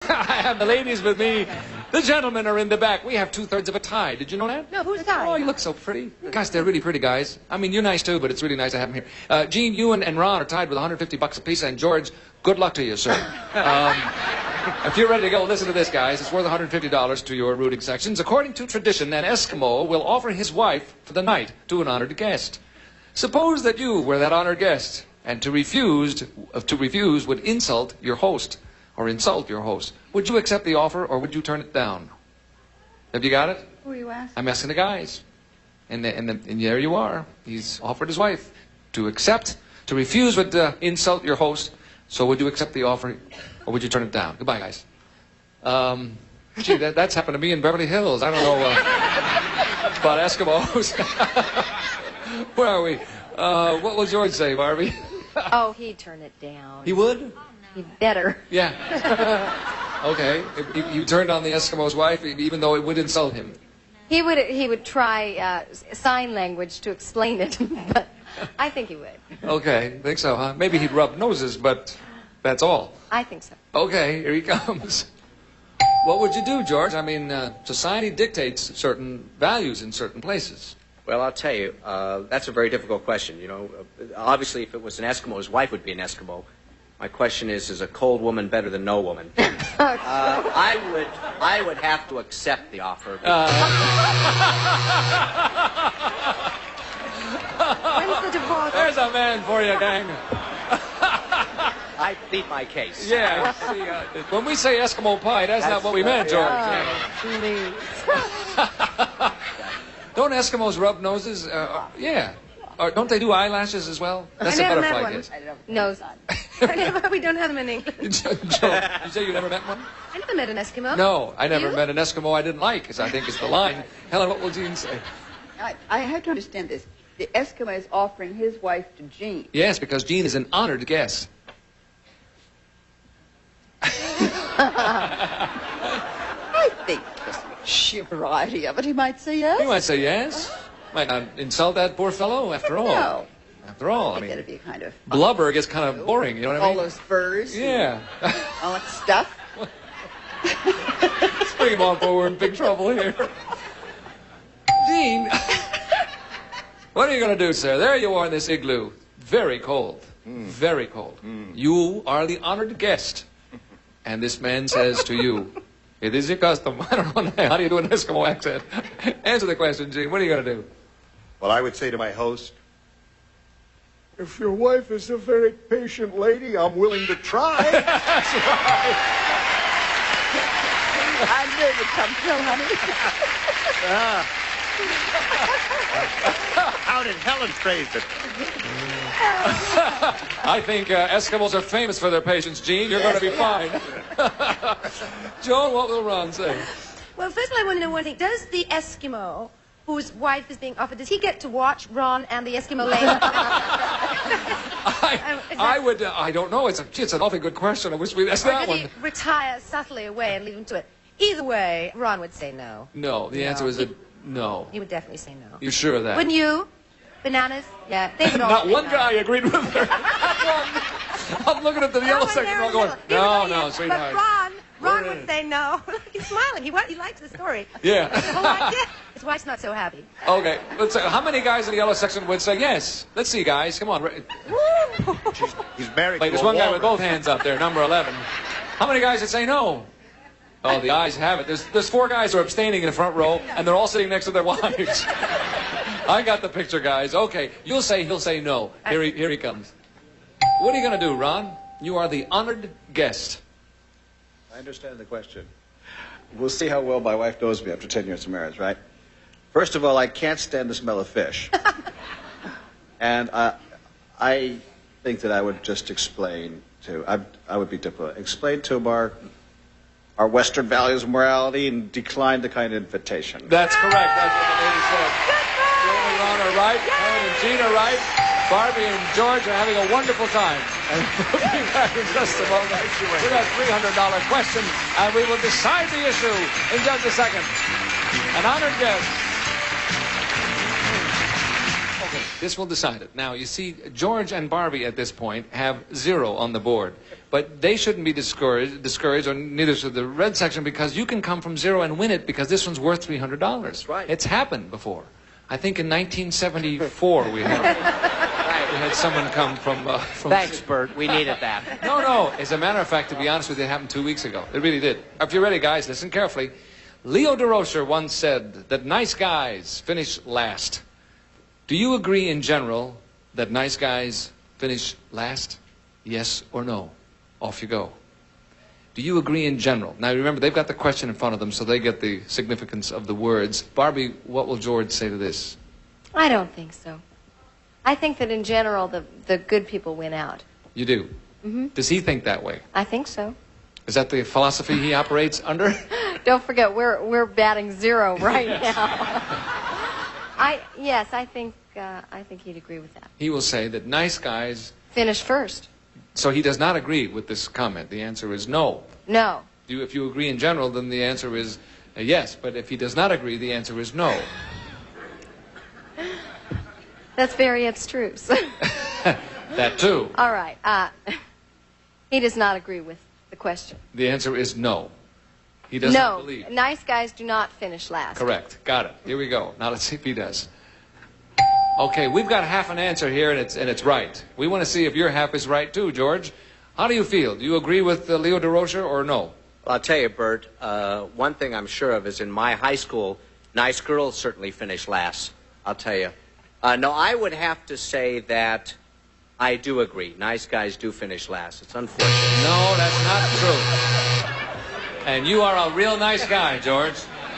I have the ladies with me. The gentlemen are in the back. We have 2/3 of a tie. Did you know that? No, who's tie? Oh, you look so pretty. Gosh, they're really pretty guys. I mean, you're nice too, but it's really nice to have them here. Gene, you and Ron are tied with $150 apiece, and George, good luck to you, sir. If you're ready to go, listen to this, guys. It's worth $150 to your rooting sections. According to tradition, an Eskimo will offer his wife for the night to an honored guest. Suppose that you were that honored guest, and to refuse would insult your host, or insult your host. Would you accept the offer, or would you turn it down? Have you got it? Who are you asking? I'm asking the guys. And there you are. He's offered his wife to accept. To refuse would insult your host. So would you accept the offer, or would you turn it down? Goodbye, guys. Gee, that's happened to me in Beverly Hills. I don't know about Eskimos. Where are we? What will George say, Barbie? Oh, he'd turn it down. He would? He'd better. Yeah. Okay. You turned on the Eskimo's wife, even though it would insult him. He would try sign language to explain it, but I think he would. Okay, think so, huh? Maybe he'd rub noses, but that's all. I think so. Okay, here he comes. What would you do, George? I mean, society dictates certain values in certain places. Well, I'll tell you, that's a very difficult question. You know, obviously, if it was an Eskimo, his wife would be an Eskimo. My question is a cold woman better than no woman? I would have to accept the offer. When's the divorce? There's a man for you, gang. I plead my case. Yeah. See, when we say Eskimo pie, that's not what we meant, George. Please. Don't Eskimos rub noses? Yeah. Or don't they do eyelashes as well? That's a butterfly kiss. No. We don't have them in England. Joe, you say you never met one? I never met an Eskimo. No, I never You? met an Eskimo I didn't like, as I think is the line. Helen, what will Gene say? I have to understand this. The Eskimo is offering his wife to Gene. Yes, because Gene is an honored guest. I think just sheer variety of it, he might say yes. You might say yes. Might not insult that poor fellow, after all. No. After all, I I think that'd mean, be kind of blubber gets kind of boring, you know what I all mean? those furs. Yeah. All that stuff. Let's bring him on forward. We're in big trouble here. Gene, what are you going to do, sir? There you are in this igloo. Very cold. Very cold. You are the honored guest. And this man says to you, it is your custom. I don't know. How do you do an Eskimo accent? Answer the question, Gene. What are you going to do? Well, I would say to my host, if your wife is a very patient lady, I'm willing to try. That's right. I knew it would come through, honey. How did Helen phrase it? I think Eskimos are famous for their patience, Gene. You're going to be fine. Joan, what will Ron say? Well, first of all, I want to know one thing. Does the Eskimo whose wife is being offered, does he get to watch Ron and the Eskimo lady? I don't know. It's an awfully good question. I wish we asked that Or one. did he retire subtly away and leave him to it? Either way, Ron would say no. No, the answer is no. He would definitely say no. You're sure of that? Wouldn't you? Bananas? Yeah, they would all Not say one no. guy agreed with her. Not one. I'm looking at the yellow one section. there I'm in the going, middle. He would no, go, sweetheart. But Ron would say no. He's smiling. He likes the story. Yeah. The whole idea. His wife's not so happy. Okay, let's say, how many guys in the yellow section would say yes? Let's see, guys. Come on. He's married Wait, to there's a one guy with walrus. both hands up there, number 11. How many guys would say no? Oh, the ayes have it. There's 4 guys who are abstaining in the front row, and they're all sitting next to their wives. I got the picture, guys. Okay, he'll say no. Here he comes. What are you going to do, Ron? You are the honored guest. I understand the question. We'll see how well my wife knows me after 10 years of marriage, right? First of all, I can't stand the smell of fish. And I think that I would just explain to, I would be diplomatic, explain to him our Western values of morality and decline the kind of invitation. That's correct. That's what the lady said. Joan and Ron are right. Helen and Gene are right. Barbie and George are having a wonderful time. And we'll be back in just a moment with a $300 question, and we will decide the issue in just a second. An honored guest. Okay, this will decide it. Now, you see, George and Barbie at this point have 0 on the board. But they shouldn't be discouraged, or neither should the red section, because you can come from zero and win it, because this one's worth $300. That's right. It's happened before. I think in 1974 we had someone come from Thanks, Bert. We needed that. No. As a matter of fact, to be honest with you, it happened 2 weeks ago. It really did. If you're ready, guys, listen carefully. Leo DeRocher once said that nice guys finish last. Do you agree in general that nice guys finish last? Yes or no? Off you go. Do you agree in general? Now, remember, they've got the question in front of them, so they get the significance of the words. Barbie, what will George say to this? I don't think so. I think that in general, the good people win out. You do? Mm-hmm. Does he think that way? I think so. Is that the philosophy he operates under? Don't forget, we're batting zero right now. Yes, I think he'd agree with that. He will say that nice guys Finish first. So he does not agree with this comment. The answer is no. No. If you agree in general, then the answer is yes. But if he does not agree, the answer is no. That's very abstruse. That too. All right. He does not agree with the question. The answer is no. He does not believe. No, nice guys do not finish last. Correct. Got it. Here we go. Now let's see if he does. Okay, we've got half an answer here, and it's right. We want to see if your half is right too, George. How do you feel? Do you agree with Leo DeRocher or no? Well, I'll tell you, Bert, one thing I'm sure of is in my high school, nice girls certainly finish last. I'll tell you. No, I would have to say that I do agree. Nice guys do finish last. It's unfortunate. No, that's not true. And you are a real nice guy, George.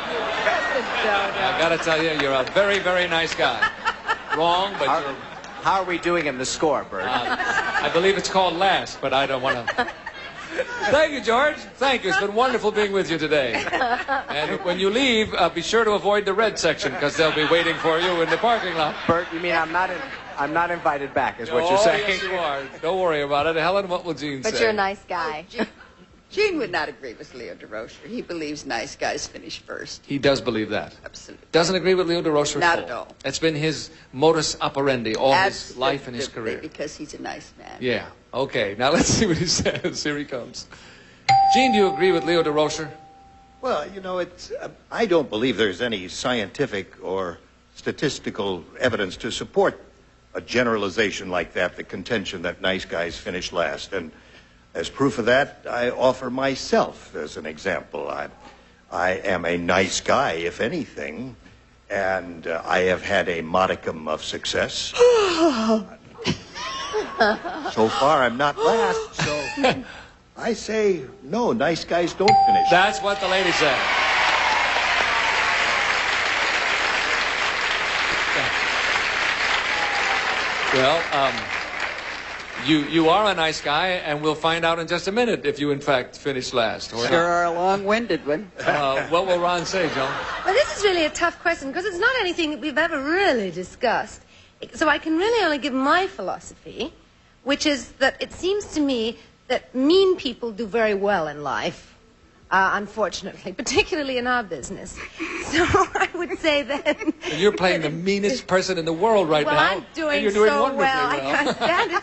I've got to tell you, you're a very, very nice guy. Wrong, but you're... How are we doing in the score, Bert? I believe it's called last, but I don't want to... Thank you, George. Thank you. It's been wonderful being with you today. And when you leave, be sure to avoid the red section, because they'll be waiting for you in the parking lot. Bert, you mean I'm not invited back, is what you're saying? Yes, you are. Don't worry about it. Helen, what will Gene say? But you're a nice guy. Gene would not agree with Leo DeRocher. He believes nice guys finish first. He does believe that. Absolutely. Doesn't agree with Leo DeRocher Not at all. It's been his modus operandi all his life and his career. Because he's a nice man. Yeah. Okay. Now let's see what he says. Here he comes. Gene, do you agree with Leo DeRocher? Well, you know, I don't believe there's any scientific or statistical evidence to support a generalization like that, the contention that nice guys finish last. And as proof of that, I offer myself as an example. I am a nice guy, if anything, and I have had a modicum of success. So far, I'm not last, so I say, no, nice guys don't finish. That's what the lady said. Well, you are a nice guy, and we'll find out in just a minute if you, in fact, finish last. Or Sure are a long-winded one. what will Ron say, Joan? Well, this is really a tough question because it's not anything that we've ever really discussed. So I can really only give my philosophy, which is that it seems to me that mean people do very well in life, unfortunately, particularly in our business. So I would say that... And you're playing the meanest person in the world right now. Well, I'm doing and you're doing so wonderfully well. I can't stand it.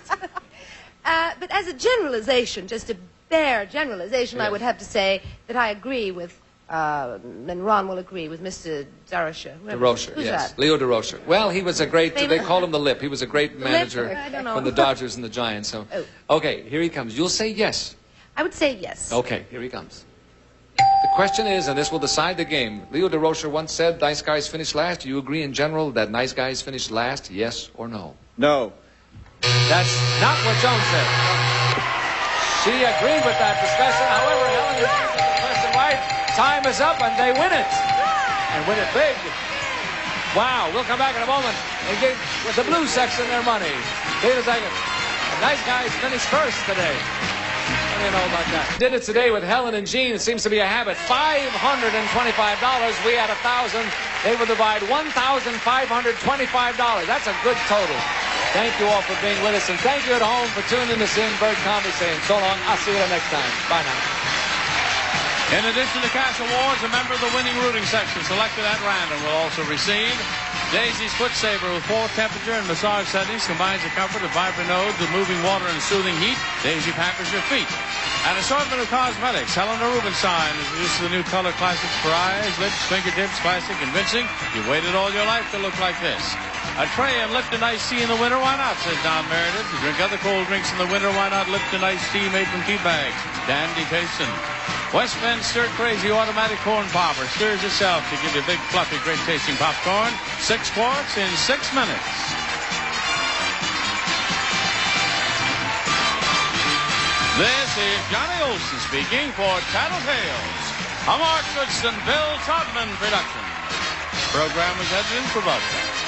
But as a generalization, just a bare generalization, I would have to say that I agree with, and Ron will agree with Mr. DeRocher. DeRocher, Who's yes. that? Leo DeRocher. Well, he was a great, they called him the Lip. He was a great manager I don't know. from the Dodgers and the Giants. So, okay, here he comes. You'll say yes. I would say yes. Okay, here he comes. The question is, and this will decide the game. Leo DeRocher once said, nice guys finish last. Do you agree in general that nice guys finish last? Yes or no? No. That's not what Joan said. She agreed with that discussion. However, Helen has answered the question right. Time is up, and they win it. And win it big. Wow, we'll come back in a moment and give the blue section their money. Wait a second. The nice guys finished first today. What do you know about that? Did it today with Helen and Gene. It seems to be a habit. $525. We had 1,000. They will divide $1,525. That's a good total. Thank you all for being with us, and thank you at home for tuning us in. Bert Convy saying so long. I'll see you the next time. Bye now. In addition to cash awards, a member of the winning rooting section selected at random will also receive Daisy's Foot Saver with 4 temperature and massage settings combines the comfort of vibrant nodes with moving water and soothing heat. Daisy pampers your feet. An assortment of cosmetics. Helena Rubinstein introduces the new color classics for eyes, lips, fingertips, classic, convincing. You've waited all your life to look like this. A tray and Lipton iced tea in the winter, why not, says Don Meredith. To drink other cold drinks in the winter, why not Lipton iced tea made from tea bags? Dandy tasting. West Bend Stir Crazy automatic corn popper stirs itself to give you big, fluffy, great tasting popcorn. 6 quarts in 6 minutes. This is Johnny Olson speaking for Tattletales, a Mark Goodson, Bill Todman production. Program was edited for broadcast.